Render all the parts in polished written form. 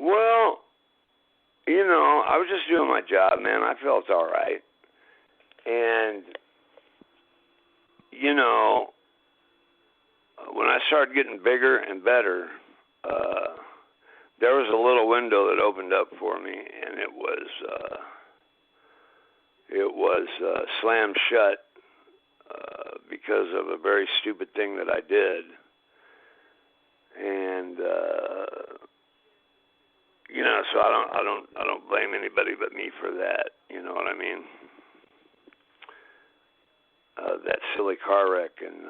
Well, I was just doing my job, man. I felt all right. And, when I started getting bigger and better, there was a little window that opened up for me, and it was slammed shut because of a very stupid thing that I did. And so I don't blame anybody but me for that. You know what I mean? That silly car wreck in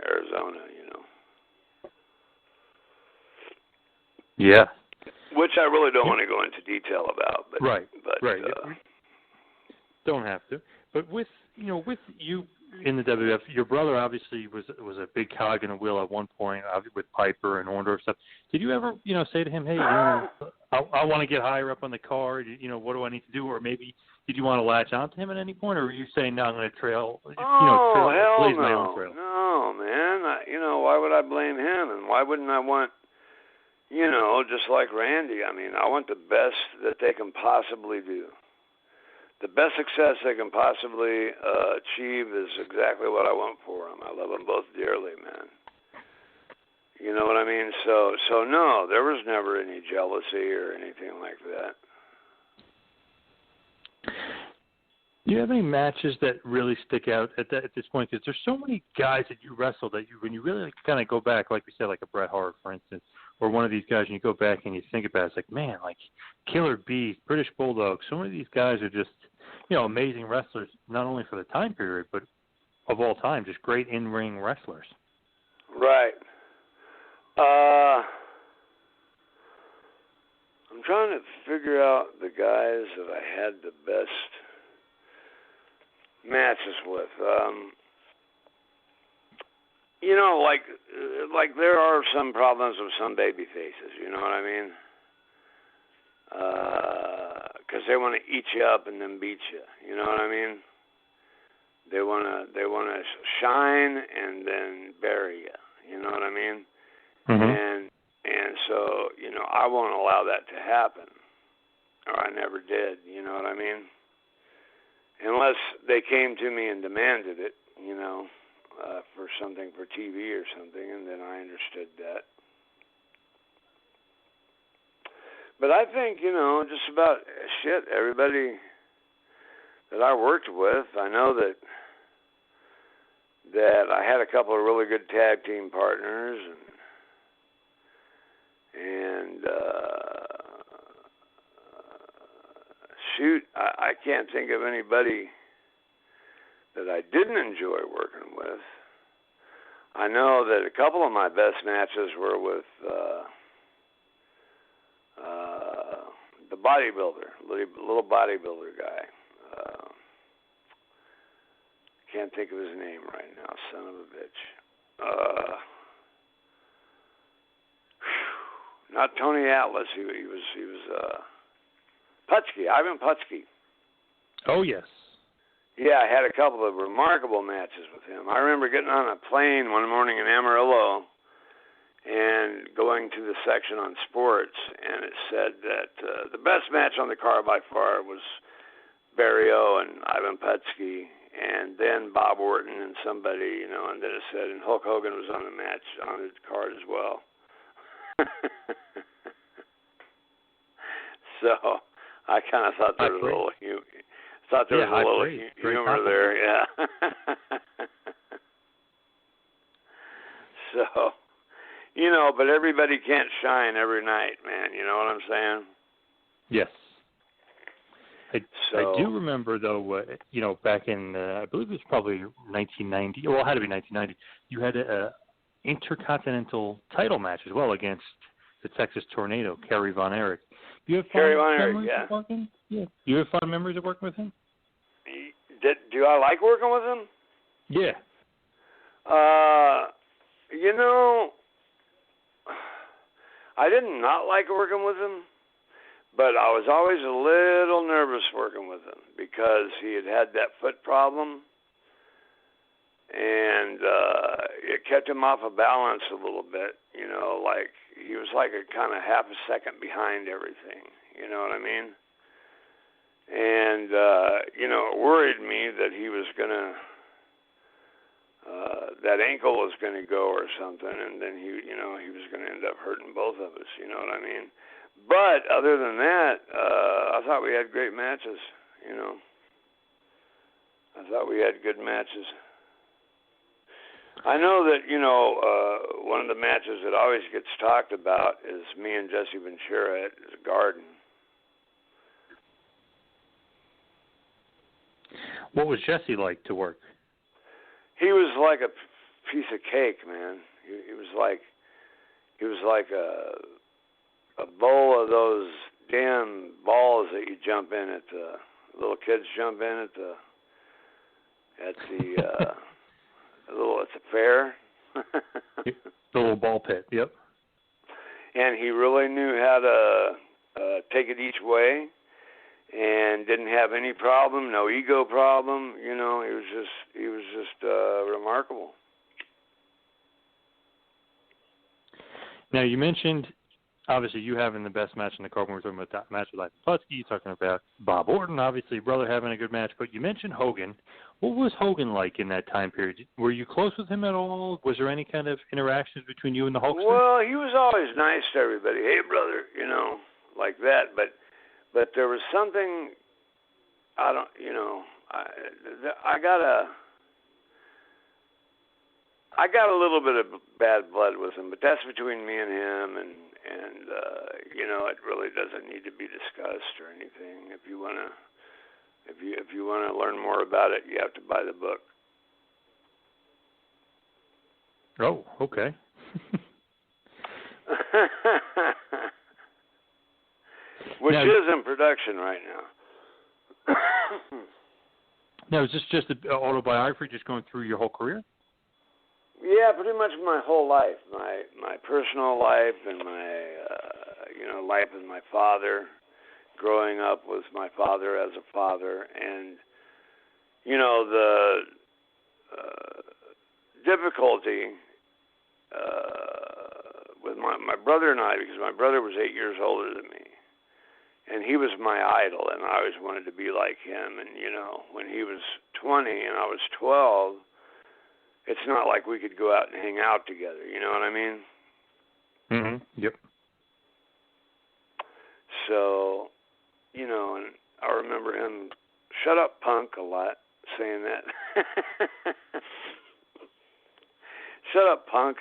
Arizona, Yeah. Which I really don't want to go into detail about, but right. Right. Don't have to. But with you in the WWF, your brother obviously was a big cog in a wheel at one point, with Piper and Orton and stuff. Did you ever, say to him, hey, I want to get higher up on the card, what do I need to do? Or maybe did you want to latch on to him at any point, or were you saying, no, I'm going to blaze my own trail? No, man. Why would I blame him? And why wouldn't I want, just like Randy, I mean, I want the best that they can possibly do. The best success they can possibly achieve is exactly what I want for them. I love them both dearly, man. You know what I mean? So no, there was never any jealousy or anything like that. Do you have any matches that really stick out at this point? Because there's so many guys that you wrestled that when you really kind of go back, like we said, like a Bret Hart, for instance, or one of these guys, and you go back and you think about it, it's like, man, like Killer Bees, British Bulldog, so many of these guys are just, amazing wrestlers, not only for the time period, but of all time, just great in-ring wrestlers. Right. I'm trying to figure out the guys that I had the best matches with. Like there are some problems with some baby faces, you know what I mean? Because they want to eat you up and then beat you, you know what I mean? They want to shine and then bury you, you know what I mean? Mm-hmm. And so, I won't allow that to happen, or I never did, you know what I mean? Unless they came to me and demanded it, for something for TV or something, and then I understood that. But I think, just about everybody that I worked with, I know that I had a couple of really good tag team partners, and I can't think of anybody that I didn't enjoy working with. I know that a couple of my best matches were with the bodybuilder, little bodybuilder guy. Can't think of his name right now, son of a bitch. Not Tony Atlas. He was Putski, Ivan Putski. Oh yes. Yeah, I had a couple of remarkable matches with him. I remember getting on a plane one morning in Amarillo and going to the section on sports, and it said that the best match on the card by far was Barry O and Ivan Putski, and then Bob Orton and somebody, and then it said, and Hulk Hogan was on the match on the card as well. So I kind of thought there was a little humor there, yeah. So, but everybody can't shine every night, man. You know what I'm saying? Yes. I do remember, though, back in, I believe it was probably 1990, well, it had to be 1990, you had a intercontinental title match as well against the Texas Tornado, Kerry Von Erich. Do you have fond memories of working? Yeah. Do you have fond memories of working with him? Do I like working with him? Yeah. I did not like working with him, but I was always a little nervous working with him because he had that foot problem, and it kept him off of balance a little bit. Like he was like a kind of half a second behind everything. You know what I mean? And it worried me that he was gonna that ankle was gonna go or something, and then he was gonna end up hurting both of us. You know what I mean? But other than that, I thought we had great matches. I thought we had good matches. I know that, one of the matches that always gets talked about is me and Jesse Ventura at the Garden. What was Jesse like to work? He was like a piece of cake, man. He was like a bowl of those damn balls that you jump in at the little kids jump in at the it's a fair. The little ball pit, yep. And he really knew how to take it each way, and didn't have any problem, no ego problem. He was just remarkable. Now you mentioned, obviously, you having the best match in the card when we're talking about that match with Ivan Putski. You're talking about Bob Orton, obviously, brother having a good match. But you mentioned Hogan. What was Hogan like in that time period? Were you close with him at all? Was there any kind of interactions between you and the Hulkster? Well, he was always nice to everybody. Hey, brother, like that. But there was something, I got a little bit of bad blood with him, but that's between me and him, and it really doesn't need to be discussed or anything. If you wanna learn more about it, you have to buy the book. Oh, okay. Which is in production right now. Now, is this just an autobiography, just going through your whole career? Yeah, pretty much my whole life, my personal life, and my life with my father, growing up with my father as a father, and the difficulty with my brother and I, because my brother was 8 years older than me, and he was my idol, and I always wanted to be like him. And when he was 20 and I was 12. It's not like we could go out and hang out together, you know what I mean? Mm-hmm. Yep. So, and I remember him, shut up, punk, a lot, saying that. Shut up, punk.